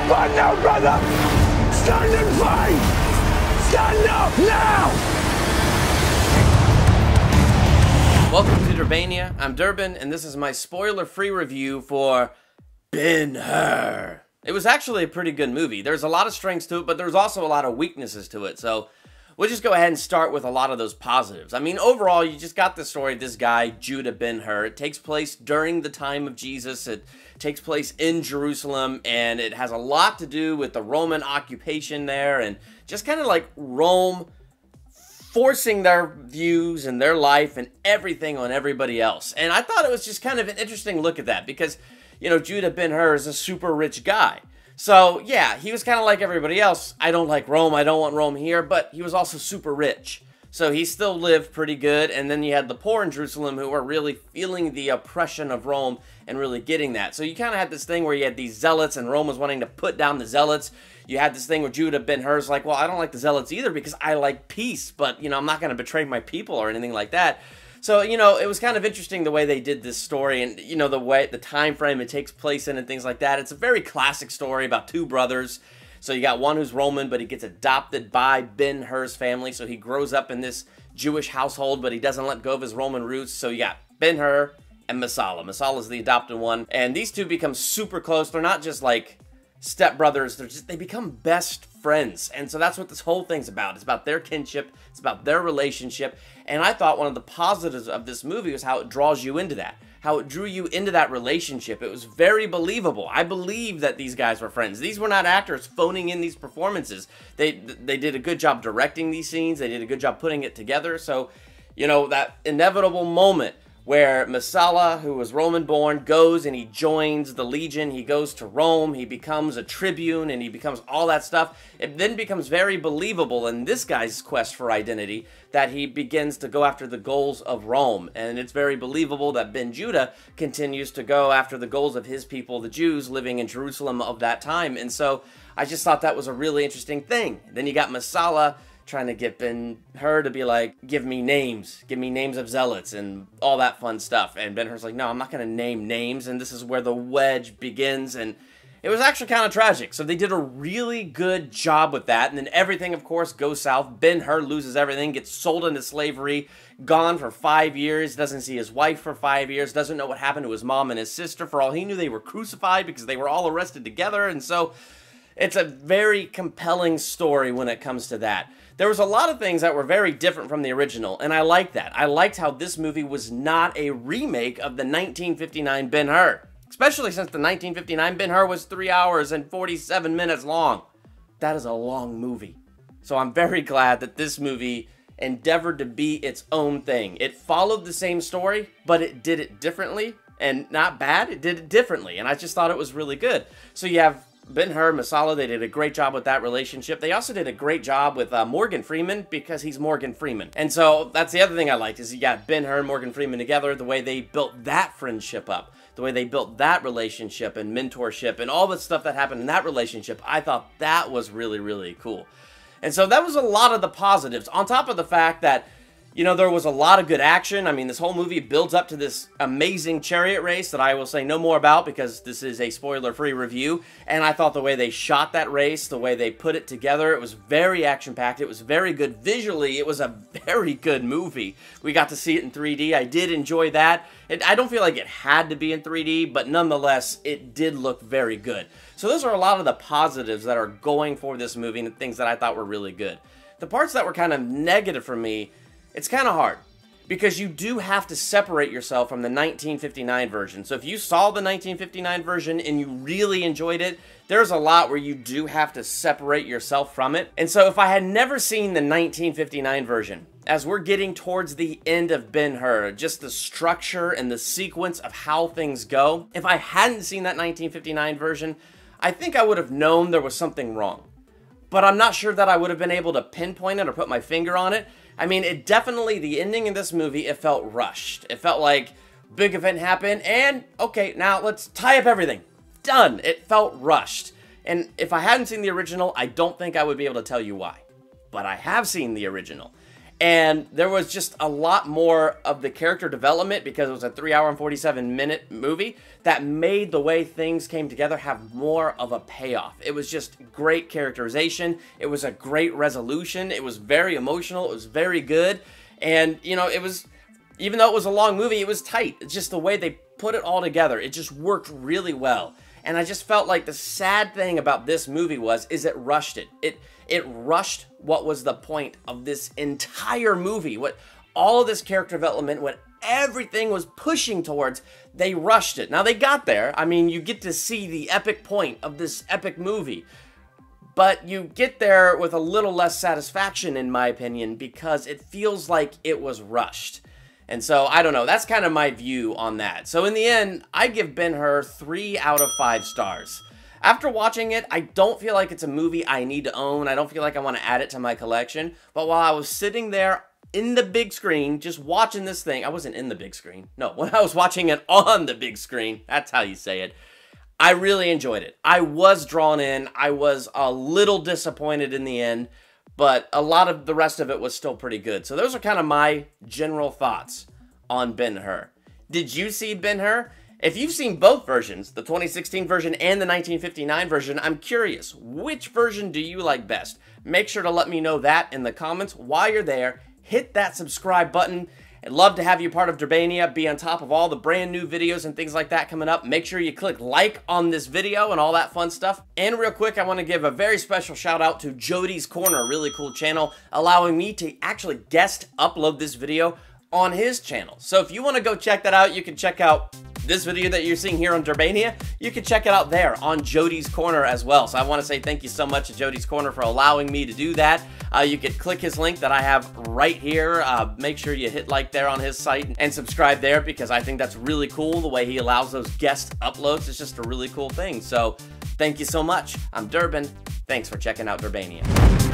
But now, brother! Stand and fight! Stand up now! Welcome to Durbania. I'm Durban, and this is my spoiler-free review for Ben-Hur. It was actually a pretty good movie. There's a lot of strengths to it, but there's also a lot of weaknesses to it, so we'll just go ahead and start with a lot of those positives. I mean, overall, you just got the story of this guy, Judah Ben-Hur. It takes place during the time of Jesus. It takes place in Jerusalem, and it has a lot to do with the Roman occupation there, and just kind of like Rome forcing their views and their life and everything on everybody else. And I thought it was just kind of an interesting look at that because, you know, Judah Ben-Hur is a super rich guy. So, yeah, he was kind of like everybody else. I don't like Rome. I don't want Rome here. But he was also super rich. So he still lived pretty good. And then you had the poor in Jerusalem who were really feeling the oppression of Rome and really getting that. So you kind of had this thing where you had these zealots and Rome was wanting to put down the zealots. You had this thing where Judah Ben-Hur's like, well, I don't like the zealots either because I like peace. But, you know, I'm not going to betray my people or anything like that. So, you know, it was kind of interesting the way they did this story and, you know, the time frame it takes place in and things like that. It's a very classic story about two brothers. So you got one who's Roman, but he gets adopted by Ben-Hur's family. So he grows up in this Jewish household, but he doesn't let go of his Roman roots. So you got Ben-Hur and Messala. Messala is the adopted one. And these two become super close. They're not just like stepbrothers. They become best friends. And so that's what this whole thing's about. It's about their kinship. It's about their relationship. And I thought one of the positives of this movie was how it draws you into that. How it drew you into that relationship. It was very believable. I believe that these guys were friends. These were not actors phoning in these performances. They did a good job directing these scenes. They did a good job putting it together. So, you know, that inevitable moment where Messala, who was Roman-born, goes and he joins the legion. He goes to Rome. He becomes a tribune, and he becomes all that stuff. It then becomes very believable in this guy's quest for identity that he begins to go after the goals of Rome. And it's very believable that Ben-Judah continues to go after the goals of his people, the Jews, living in Jerusalem of that time. And so I just thought that was a really interesting thing. Then you got Messala trying to get Ben-Hur to be like, give me names of zealots and all that fun stuff. And Ben-Hur's like, no, I'm not going to name names. And this is where the wedge begins. And it was actually kind of tragic. So they did a really good job with that. And then everything, of course, goes south. Ben-Hur loses everything, gets sold into slavery, gone for 5 years, doesn't see his wife for 5 years, doesn't know what happened to his mom and his sister. For all he knew, they were crucified because they were all arrested together. And so it's a very compelling story when it comes to that. There was a lot of things that were very different from the original, and I liked that. I liked how this movie was not a remake of the 1959 Ben-Hur, especially since the 1959 Ben-Hur was 3 hours and 47 minutes long. That is a long movie. So I'm very glad that this movie endeavored to be its own thing. It followed the same story, but it did it differently, and not bad, it did it differently, and I just thought it was really good. So you have Ben-Hur, Messala, they did a great job with that relationship. They also did a great job with Morgan Freeman because he's Morgan Freeman. And so that's the other thing I liked is you got Ben-Hur and Morgan Freeman together, the way they built that friendship up, the way they built that relationship and mentorship and all the stuff that happened in that relationship. I thought that was really, really cool. And so that was a lot of the positives, on top of the fact that, you know, there was a lot of good action. I mean, this whole movie builds up to this amazing chariot race that I will say no more about because this is a spoiler-free review. And I thought the way they shot that race, the way they put it together, it was very action-packed. It was very good. Visually, it was a very good movie. We got to see it in 3D. I did enjoy that. I don't feel like it had to be in 3D, but nonetheless, it did look very good. So those are a lot of the positives that are going for this movie and the things that I thought were really good. The parts that were kind of negative for me, it's kind of hard because you do have to separate yourself from the 1959 version. So if you saw the 1959 version and you really enjoyed it, there's a lot where you do have to separate yourself from it. And so if I had never seen the 1959 version, as we're getting towards the end of Ben-Hur, just the structure and the sequence of how things go, if I hadn't seen that 1959 version, I think I would have known there was something wrong. But I'm not sure that I would have been able to pinpoint it or put my finger on it. I mean, it definitely, the ending of this movie, it felt rushed. It felt like big event happened and, okay, now let's tie up everything. Done. It felt rushed. And if I hadn't seen the original, I don't think I would be able to tell you why. But I have seen the original. And there was just a lot more of the character development because it was a 3-hour and 47-minute movie that made the way things came together have more of a payoff. It was just great characterization. It was a great resolution. It was very emotional. It was very good. And, you know, it was, even though it was a long movie, it was tight. It's just the way they put it all together. It just worked really well. And I just felt like the sad thing about this movie is it rushed it. It rushed what was the point of this entire movie. What all of this character development, what everything was pushing towards, they rushed it. Now they got there. I mean, you get to see the epic point of this epic movie. But you get there with a little less satisfaction, in my opinion, because it feels like it was rushed. And so, I don't know, that's kind of my view on that. So in the end, I give Ben-Hur 3 out of 5 stars. After watching it, I don't feel like it's a movie I need to own. I don't feel like I want to add it to my collection. But while I was sitting there in the big screen, just watching this thing, I wasn't in the big screen. No, when I was watching it on the big screen, that's how you say it, I really enjoyed it. I was drawn in. I was a little disappointed in the end, but a lot of the rest of it was still pretty good. So those are kind of my general thoughts on Ben-Hur. Did you see Ben-Hur? If you've seen both versions, the 2016 version and the 1959 version, I'm curious, which version do you like best? Make sure to let me know that in the comments. While you're there, hit that subscribe button. I'd love to have you part of Durbania, be on top of all the brand new videos and things like that coming up. Make sure you click like on this video and all that fun stuff. And real quick, I want to give a very special shout out to Jody's Corner, a really cool channel, allowing me to actually guest upload this video on his channel. So if you want to go check that out, you can check out this video that you're seeing here on Durbania. You can check it out there on Jody's Corner as well. So I want to say thank you so much to Jody's Corner for allowing me to do that. You could click his link that I have right here. Make sure you hit like there on his site and subscribe there because I think that's really cool the way he allows those guest uploads. It's just a really cool thing. So thank you so much. I'm Durban. Thanks for checking out Durbania.